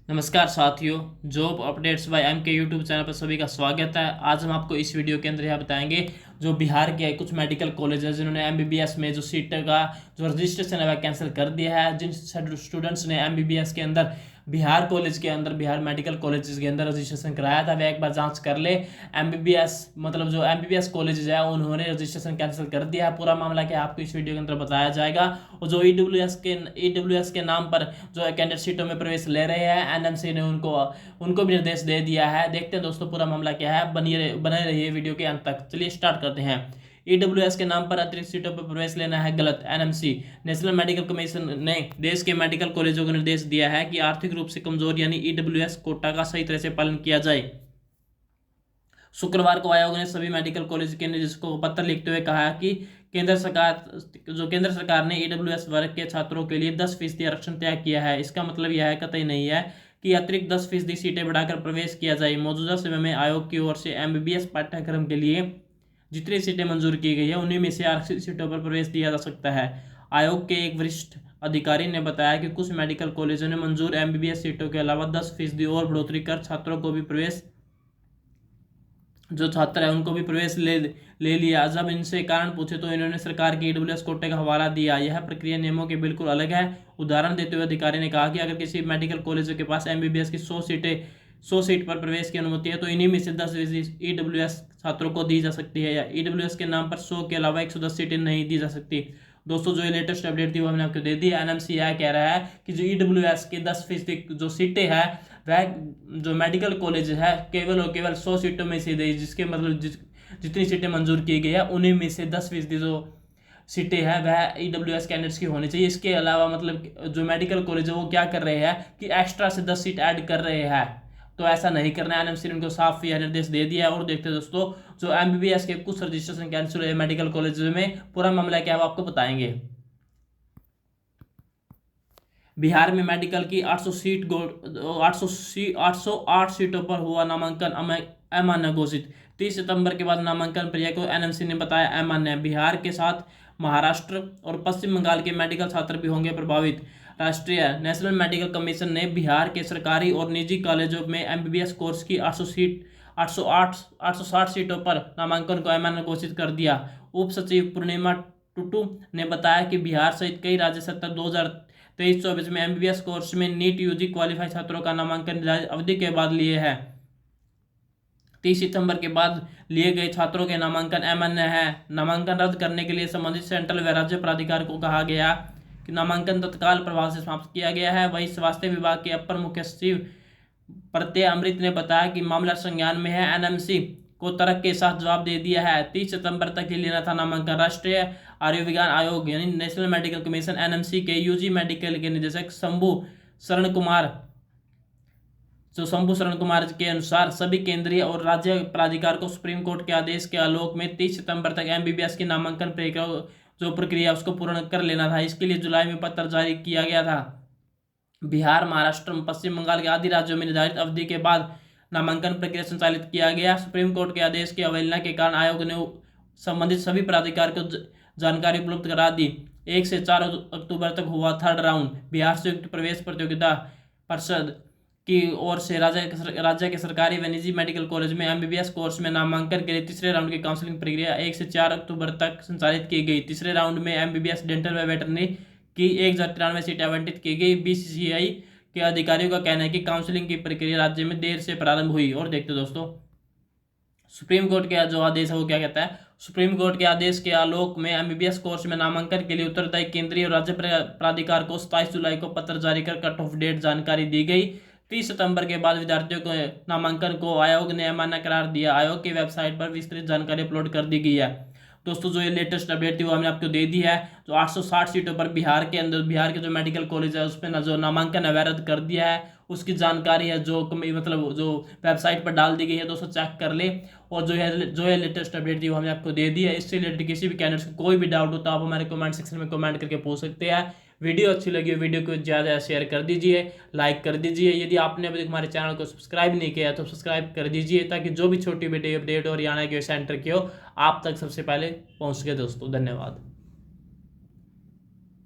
नमस्कार साथियों, job updates bye M के यूट्यूब चैनल पर सभी का स्वागत है। आज हम आपको इस वीडियो के अंदर यह बताएंगे जो बिहार के कुछ मेडिकल कॉलेज है जिन्होंने एमबीबीएस में जो सीट का जो रजिस्ट्रेशन है वह कैंसिल कर दिया है। जिन स्टूडेंट्स ने एमबीबीएस के अंदर बिहार कॉलेज के अंदर बिहार मेडिकल कॉलेज के अंदर रजिस्ट्रेशन कराया था, वह एक बार जांच कर ले। एमबीबीएस मतलब जो एमबीबीएस कॉलेज है उन्होंने रजिस्ट्रेशन कैंसिल कर दिया है। पूरा मामला क्या आपको इस वीडियो के अंदर बताया जाएगा। और जो ईडब्ल्यूएस के नाम पर जो कैंडिडेट सीटों में प्रवेश ले रहे हैं, एनएमसी ने उनको भी निर्देश दे दिया है। देखते हैं दोस्तों पूरा मामला क्या है, बने रहिए वीडियो के अंत तक। चलिए स्टार्ट करते हैं। ईडब्ल्यूएस के नाम पर अतिरिक्त सीटों पर प्रवेश लेना है गलत। एनएमसी नेशनल मेडिकल कमीशन ने देश के मेडिकल कॉलेजों को निर्देश दिया है कि आर्थिक रूप से कमजोर यानी ईडब्ल्यूएस कोटा का सही तरह से पालन किया जाए। शुक्रवार को आयोग ने सभी मेडिकल कॉलेज के निदेशकों को पत्र लिखते हुए कहा कि केंद्र सरकार ने ईडब्ल्यूएस वर्ग के छात्रों के लिए 10% आरक्षण तय किया है। इसका मतलब यह कतई नहीं है कि अतिरिक्त 10% सीटें बढ़ाकर प्रवेश किया जाए। मौजूदा समय में आयोग की ओर से एमबीबीएस पाठ्यक्रम के लिए जितनी सीटें मंजूर की गई है उन्हीं में से आरक्षित सीटों पर प्रवेश दिया जा सकता है। आयोग के एक वरिष्ठ अधिकारी ने बताया कि कुछ मेडिकल कॉलेजों ने मंजूर एमबीबीएस सीटों के अलावा 10% और बढ़ोतरी कर छात्रों को भी प्रवेश जो छात्र है उनको भी प्रवेश ले लिया। जब इनसे कारण पूछे तो इन्होंने सरकार की ईडब्ल्यूएस कोटे का हवाला दिया। यह प्रक्रिया नियमों के बिल्कुल अलग है। उदाहरण देते हुए अधिकारी ने कहा कि अगर किसी मेडिकल कॉलेज के पास एमबीबीएस की 100 सीट पर प्रवेश की अनुमति है तो इन्हीं में से 10 ईडब्ल्यूएस छात्रों को दी जा सकती है, या ईडब्ल्यूएस के नाम पर 100 के अलावा 110 सीटें नहीं दी जा सकती। दोस्तों जो ये लेटेस्ट अपडेट थी वो हमने आपको दे दी। एनएमसी यह कह रहा है कि जो ईडब्ल्यूएस की 10% जो सीटें हैं वह जो मेडिकल कॉलेज है केवल और केवल 100 सीटों में से दी, जिसके मतलब जितनी सीटें मंजूर की गई है उन्हीं में से 10% जो सीटें हैं वह ईडब्ल्यूएस कैंडिडेट्स की होनी चाहिए। इसके अलावा मतलब जो मेडिकल कॉलेज है वो क्या कर रहे हैं कि एक्स्ट्रा से 10 सीट ऐड कर रहे हैं, तो ऐसा नहीं करना है। एनएमसी ने उनको साफ यह निर्देश दे दिया है। और देखते हैं दोस्तों जो एमबीबीएस के कुछ रजिस्ट्रेशन कैंसिल हुए मेडिकल कॉलेज में, पूरा मामला क्या है वो आपको बताएंगे। बिहार में मेडिकल की 808 सीटों पर हुआ नामांकन अमान्य घोषित। 30 सितंबर के बाद नामांकन प्रक्रिया को एनएमसी ने बताया अमान्य। बिहार के साथ महाराष्ट्र और पश्चिम बंगाल के मेडिकल छात्र भी होंगे प्रभावित। राष्ट्रीय नेशनल मेडिकल कमीशन ने बिहार के सरकारी और निजी कॉलेजों में एमबीबीएस कोर्स की 860 सीटों पर नामांकन को अमान्य घोषित कर दिया। उप सचिव पूर्णिमा टुटू ने बताया कि बिहार सहित कई राज्य सत्र 2023-24 में एमबीबीएस कोर्स में नीट यूजी क्वालिफाई छात्रों का नामांकन निर्धारित अवधि के बाद लिए है। 30 सितंबर के बाद लिए गए छात्रों के नामांकन अमान्य है। नामांकन रद्द करने के लिए संबंधित सेंट्रल व राज्य प्राधिकार को कहा गया कि नामांकन तत्काल प्रभाव से समाप्त किया गया है। वहीं स्वास्थ्य विभाग के अपर मुख्य सचिव प्रत्यय अमृत ने बताया कि मामला संज्ञान में है। एनएमसी को तर्क के साथ जवाब दे दिया है। 30 सितंबर तक ही लेना था नामांकन। राष्ट्रीय आयुर्विज्ञान आयोग यानी नेशनल मेडिकल कमीशन एनएमसी के यूजी मेडिकल के निदेशक शंभू शरण कुमार के अनुसार सभी केंद्रीय और राज्य प्राधिकार को सुप्रीम कोर्ट के आदेश के आलोक में 30 सितंबर तक एमबीबीएस की नामांकन प्रक्रिया उसको पूर्ण कर लेना था। इसके लिए जुलाई में पत्र जारी किया गया था। बिहार, महाराष्ट्र, पश्चिम बंगाल के आदि राज्यों में निर्धारित अवधि के बाद नामांकन प्रक्रिया संचालित किया गया। सुप्रीम कोर्ट के आदेश की अवहेलना के कारण आयोग ने संबंधित सभी प्राधिकार को जानकारी उपलब्ध करा दी। 1 से 4 अक्टूबर तक हुआ थर्ड राउंड। बिहार संयुक्त प्रवेश प्रतियोगिता परिषद की ओर से राज्य के सरकारी व निजी मेडिकल कॉलेज में एमबीबीएस कोर्स में नामांकन के लिए तीसरे राउंड की काउंसलिंग प्रक्रिया 1 से 4 अक्टूबर तक संचालित की गई। तीसरे राउंड में एमबीबीएस डेंटल व वेटरनरी की 1093 सीटें आवंटित की गई। बीसीसीआई के अधिकारियों का कहना है कि काउंसलिंग की प्रक्रिया राज्य में देर से प्रारंभ हुई। और देखते दोस्तों सुप्रीम कोर्ट का जो आदेश है वो क्या कहता है। सुप्रीम कोर्ट के आदेश के आलोक में एमबीबीएस कोर्स में नामांकन के लिए उत्तरदायी केंद्रीय और राज्य प्राधिकार को 27 जुलाई को पत्र जारी कर कट ऑफ डेट जानकारी दी गई। 30 सितंबर के बाद विद्यार्थियों को नामांकन को आयोग ने अमान्य करार दिया। आयोग की वेबसाइट पर विस्तृत जानकारी अपलोड कर दी गई है। दोस्तों जो ये लेटेस्ट अपडेट थी वो हमने आपको दे दी है। जो 860 सीटों पर बिहार के जो मेडिकल कॉलेज है उसमें जो नामांकन है रद्द कर दिया है, उसकी जानकारी है जो मतलब जो वेबसाइट पर डाल दी गई है। दोस्तों चेक कर ले। और जो है लेटेस्ट अपडेट थी वो हमने आपको दे दी है। इससे रिलेटेड किसी भी कैंडिडेट को कोई भी डाउट हो तो आप हमारे कमेंट सेक्शन में कमेंट करके पूछ सकते हैं। वीडियो अच्छी लगी हो वीडियो को ज़्यादा शेयर कर दीजिए, लाइक कर दीजिए। यदि आपने अभी तक हमारे चैनल को सब्सक्राइब नहीं किया तो सब्सक्राइब कर दीजिए, ताकि जो भी छोटी वीडियो अपडेट और हरियाणा के सेंटर की हो आप तक सबसे पहले पहुंच सके। दोस्तों धन्यवाद।